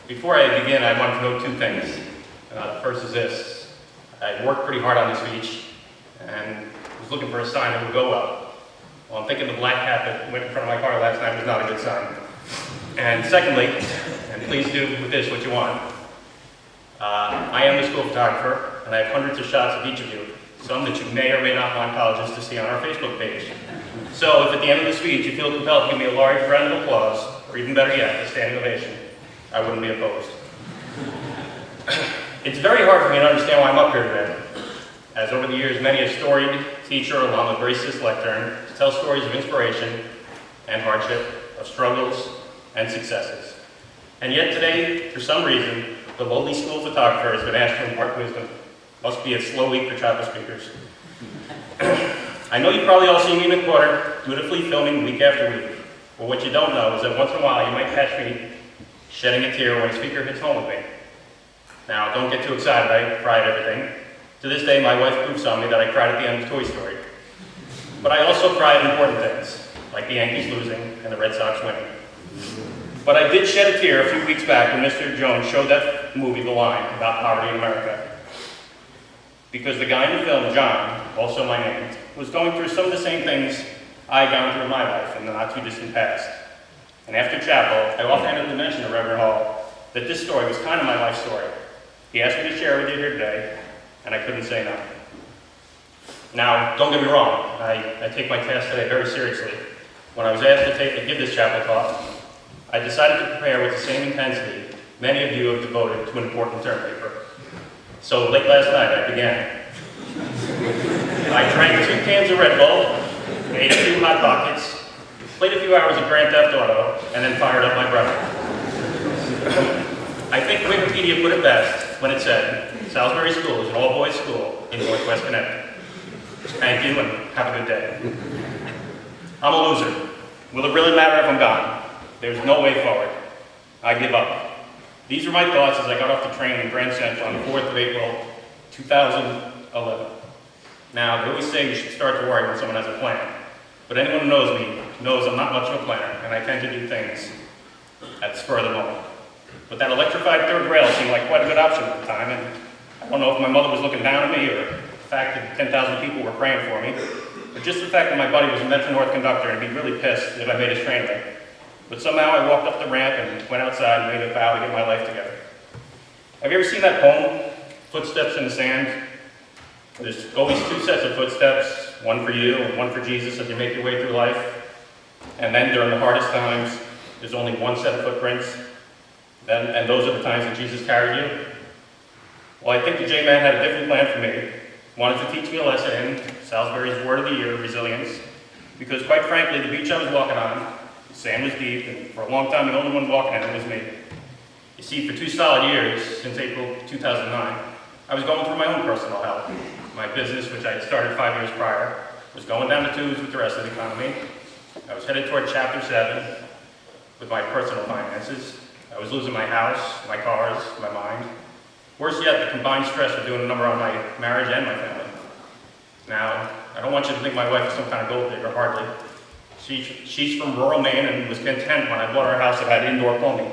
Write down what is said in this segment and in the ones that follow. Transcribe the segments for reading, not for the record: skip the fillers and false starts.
Before I begin, I want to note two things. The first is this. I worked pretty hard on this speech and was looking for a sign that would go well. Well, I'm thinking the black hat that went in front of my car last night was not a good sign. And secondly, and please do with this what you want, I am the school photographer, and I have hundreds of shots of each of you, some that you may or may not want colleges to see on our Facebook page. So if at the end of the speech you feel compelled to give me a large round of applause, or even better yet, a standing ovation, I wouldn't be opposed. It's very hard for me to understand why I'm up here today, as over the years many a storied teacher along a gracious lectern to tell stories of inspiration and hardship, of struggles and successes. And yet today, for some reason, the lowly school photographer has been asked to impart wisdom. Must be a slow week for chapel speakers. I know you've probably all seen me in the corner, dutifully filming week after week. But what you don't know is that once in a while you might catch me shedding a tear when a speaker hits home with me. Now, don't get too excited, I cry at everything. To this day, my wife proofs on me that I cried at the end of Toy Story. But I also cry at important things, like the Yankees losing and the Red Sox winning. But I did shed a tear a few weeks back when Mr. Jones showed that movie, The Line, about poverty in America. Because the guy in the film, John, also my name, was going through some of the same things I had gone through in my life in the not-too-distant past. And after chapel, I offhanded to mention to Reverend Hall that this story was kind of my life story. He asked me to share with you here today, and I couldn't say no. Now, don't get me wrong, I take my task today very seriously. When I was asked to give this chapel talk, I decided to prepare with the same intensity many of you have devoted to an important term paper. So late last night, I began. I drank 2 cans of Red Bull, ate a few Hot Pockets, played a few hours of Grand Theft Auto, and then fired up my brother. I think Wikipedia put it best when it said, Salisbury School is an all-boys school in Northwest Connecticut. Thank you, and have a good day. I'm a loser. Will it really matter if I'm gone? There's no way forward. I give up. These are my thoughts as I got off the train in Grand Central on the 4th of April, 2011. Now, they always say you should start to worry when someone has a plan. But anyone who knows me knows I'm not much of a planner, and I tend to do things at the spur of the moment. But that electrified third rail seemed like quite a good option at the time, and I don't know if my mother was looking down at me or the fact that 10,000 people were praying for me, but just the fact that my buddy was a Metro North conductor and he'd be really pissed if I made his train late. But somehow I walked up the ramp and went outside and made a vow to get my life together. Have you ever seen that poem, Footsteps in the Sand? There's always 2 sets of footsteps, one for you and one for Jesus as you make your way through life. And then during the hardest times, there's only 1 set of footprints. And those are the times that Jesus carried you. Well, I think the J-Man had a different plan for me. Wanted to teach me a lesson in Salisbury's Word of the Year, resilience. Because quite frankly, the beach I was walking on, the sand was deep, and for a long time the only one walking on it was me. You see, for 2 solid years, since April 2009, I was going through my own personal hell. My business, which I had started 5 years prior, was going down the tubes with the rest of the economy. I was headed toward Chapter 7 with my personal finances. I was losing my house, my cars, my mind. Worse yet, the combined stress of doing a number on my marriage and my family. Now, I don't want you to think my wife is some kind of gold digger, hardly. She's from rural Maine and was content when I bought her a house that had indoor plumbing.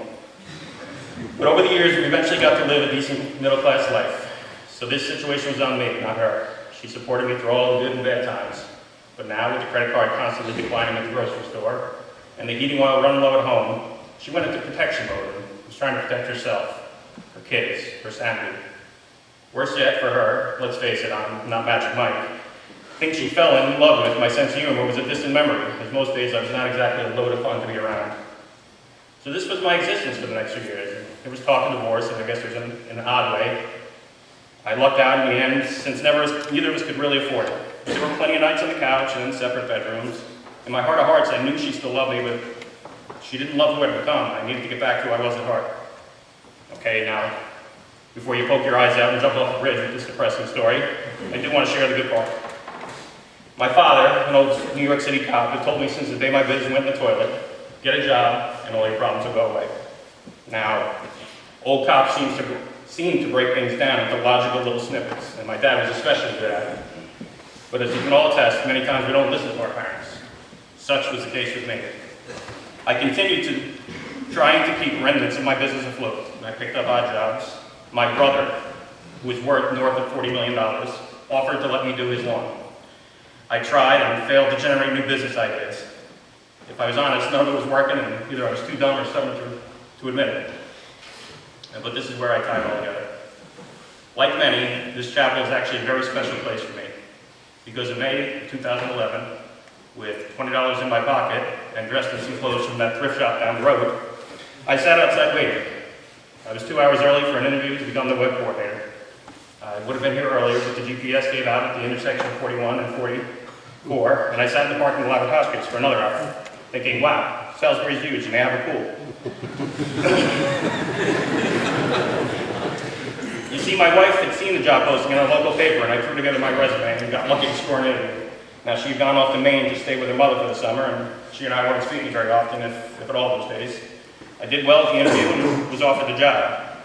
But over the years, we eventually got to live a decent middle-class life. So this situation was on me, not her. She supported me through all the good and bad times. But now, with the credit card constantly declining at the grocery store, and the heating oil running low at home, she went into protection mode and was trying to protect herself, her kids, her sanity. Worse yet for her, let's face it, I'm not Magic Mike. I think she fell in love with my sense of humor was a distant memory, as most days I was not exactly a load of fun to be around. So this was my existence for the next few years. There was talk of divorce, and I guess there's an odd way. I lucked out in the end, since neither of us could really afford it. There were plenty of nights on the couch and in separate bedrooms. In my heart of hearts, I knew she still loved me, but she didn't love who I'd become. I needed to get back to who I was at heart. Okay, now, before you poke your eyes out and jump off the bridge with this depressing story, I do want to share the good part. My father, an old New York City cop, had told me since the day my vision went in the toilet, get a job and all your problems will go away. Now, old cops seem to break things down into logical little snippets, and my dad was especially good at it. But as you can all attest, many times we don't listen to our parents. Such was the case with me. I continued to trying to keep remnants of my business afloat. I picked up odd jobs. My brother, who was worth north of $40 million, offered to let me do his lawn. I tried and failed to generate new business ideas. If I was honest, none of it was working, and either I was too dumb or stubborn to admit it. But this is where I tie it all together. Like many, this chapel is actually a very special place for me. Because in May 2011, with $20 in my pocket and dressed in some clothes from that thrift shop down the road, I sat outside waiting. I was 2 hours early for an interview to become the web coordinator. I would have been here earlier, but the GPS gave out at the intersection of 41 and 44, and I sat in the parking lot of Hoskins for another hour, thinking, wow, Salisbury's huge and they have a pool. You see, my wife had seen the job posting in our local paper, and I threw together my resume and got lucky to score an interview. Now, she had gone off to Maine to stay with her mother for the summer, and she and I weren't speaking very often, if at all those days. I did well at the interview and was offered the job.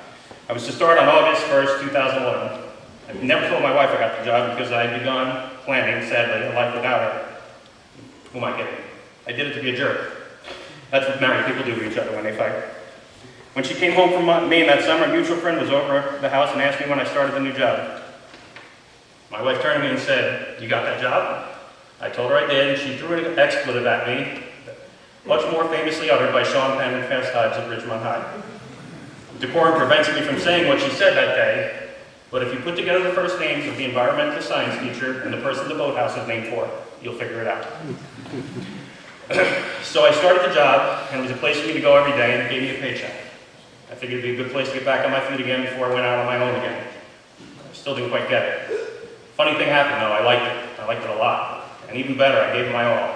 I was to start on August 1st, 2011. I never told my wife I got the job because I had begun planning, sadly, a life without her. Who am I kidding? I did it to be a jerk. That's what married people do to each other when they fight. When she came home from Maine that summer, a mutual friend was over at the house and asked me when I started the new job. My wife turned to me and said, "You got that job?" I told her I did, and she threw an expletive at me, much more famously uttered by Sean Penn in Fast Times at Ridgemont High. Decorum prevents me from saying what she said that day, but if you put together the first names of the environmental science teacher and the person the boathouse is named for, you'll figure it out. So I started the job, and it was a place for me to go every day, and it gave me a paycheck. I figured it'd be a good place to get back on my feet again before I went out on my own again. I still didn't quite get it. Funny thing happened though, I liked it. I liked it a lot. And even better, I gave it my all.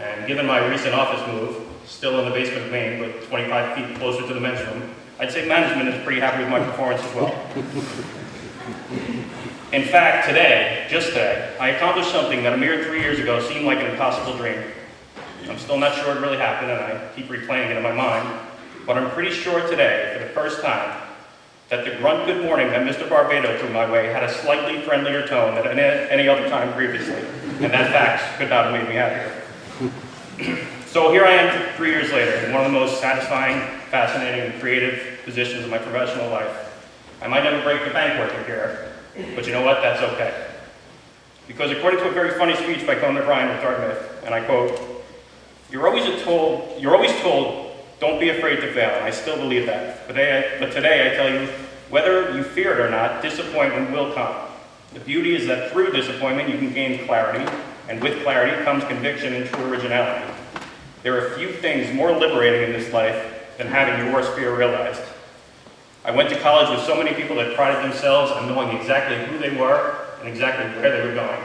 And given my recent office move, still in the basement of Maine, but 25 feet closer to the men's room, I'd say management is pretty happy with my performance as well. In fact, today, just today, I accomplished something that a mere 3 years ago seemed like an impossible dream. I'm still not sure it really happened, and I keep replaying it in my mind, but I'm pretty sure today, for the first time, that the grunt good morning that Mr. Barbado threw my way had a slightly friendlier tone than any other time previously, and that fact could not have made me happier. So here I am 3 years later, in one of the most satisfying, fascinating, and creative positions of my professional life. I might never break the bank working here, but you know what, that's okay. Because according to a very funny speech by Conan O'Brien of Dartmouth, and I quote, you're always told, don't be afraid to fail, and I still believe that. But today I tell you, whether you fear it or not, disappointment will come. The beauty is that through disappointment you can gain clarity, and with clarity comes conviction and true originality. There are few things more liberating in this life than having your worst fear realized. I went to college with so many people that prided themselves on knowing exactly who they were and exactly where they were going.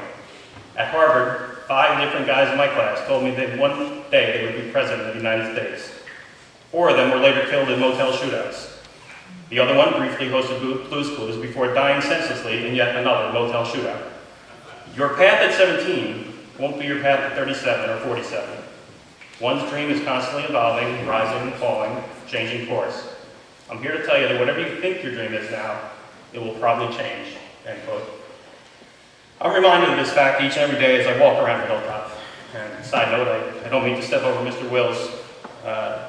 At Harvard, 5 different guys in my class told me that one day they would be president of the United States. 4 of them were later killed in motel shootouts. The other one briefly hosted Blues Clues before dying senselessly in yet another motel shootout. Your path at 17 won't be your path at 37 or 47. One's dream is constantly evolving, rising and falling, changing course. I'm here to tell you that whatever you think your dream is now, it will probably change, end quote. I'm reminded of this fact each and every day as I walk around the hilltop. And side note, I don't mean to step over Mr. Will's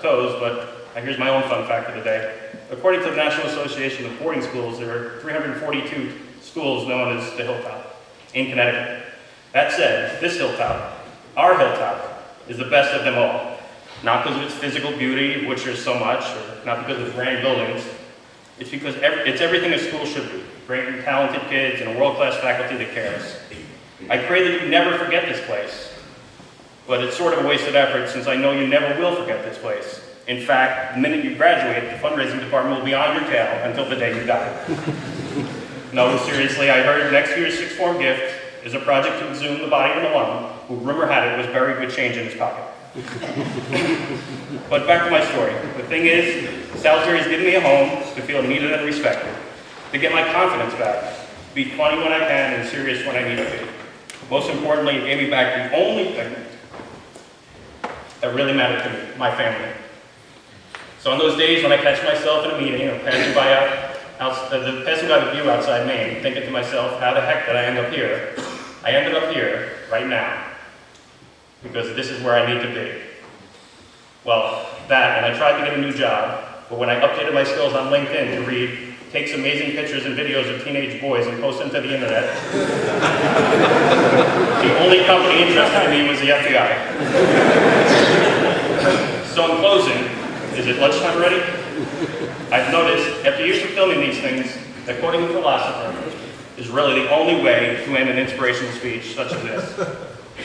toes, but here's my own fun fact of the day. According to the National Association of Boarding Schools, there are 342 schools known as the Hilltop in Connecticut. That said, this hilltop, our hilltop, is the best of them all. Not because of its physical beauty, which there's so much, or not because of grand buildings. It's because it's everything a school should be. Great and talented kids and a world-class faculty that cares. I pray that you never forget this place. But it's sort of a wasted effort since I know you never will forget this place. In fact, the minute you graduate, the fundraising department will be on your tail until the day you die. No, seriously, I heard next year's 6th form gift is a project to exhume the body of an alum who, rumor had it, was buried with change in his pocket. But back to my story. The thing is, Salisbury has given me a home to feel needed and respected, to get my confidence back, to be funny when I can and serious when I need to be. Most importantly, it gave me back the only thing that really mattered to me, my family. So on those days when I catch myself in a meeting or passing by the view outside Maine, thinking to myself, how the heck did I end up here? I ended up here right now because this is where I need to be. Well, that, and I tried to get a new job, but when I updated my skills on LinkedIn to read, takes amazing pictures and videos of teenage boys and posts them to the internet, the only company interested in me was the FBI. So in closing, is it lunchtime already? I've noticed, after years of filming these things, that quoting a philosopher is really the only way to end an inspirational speech such as this.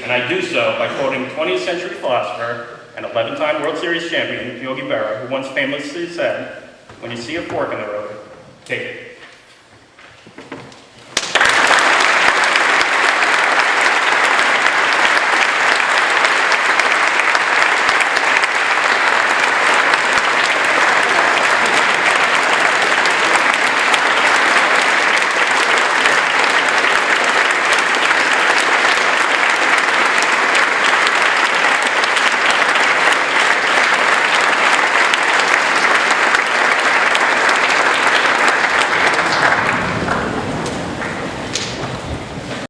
And I do so by quoting 20th century philosopher and 11-time World Series champion Yogi Berra, who once famously said, "When you see a fork in the road, take it."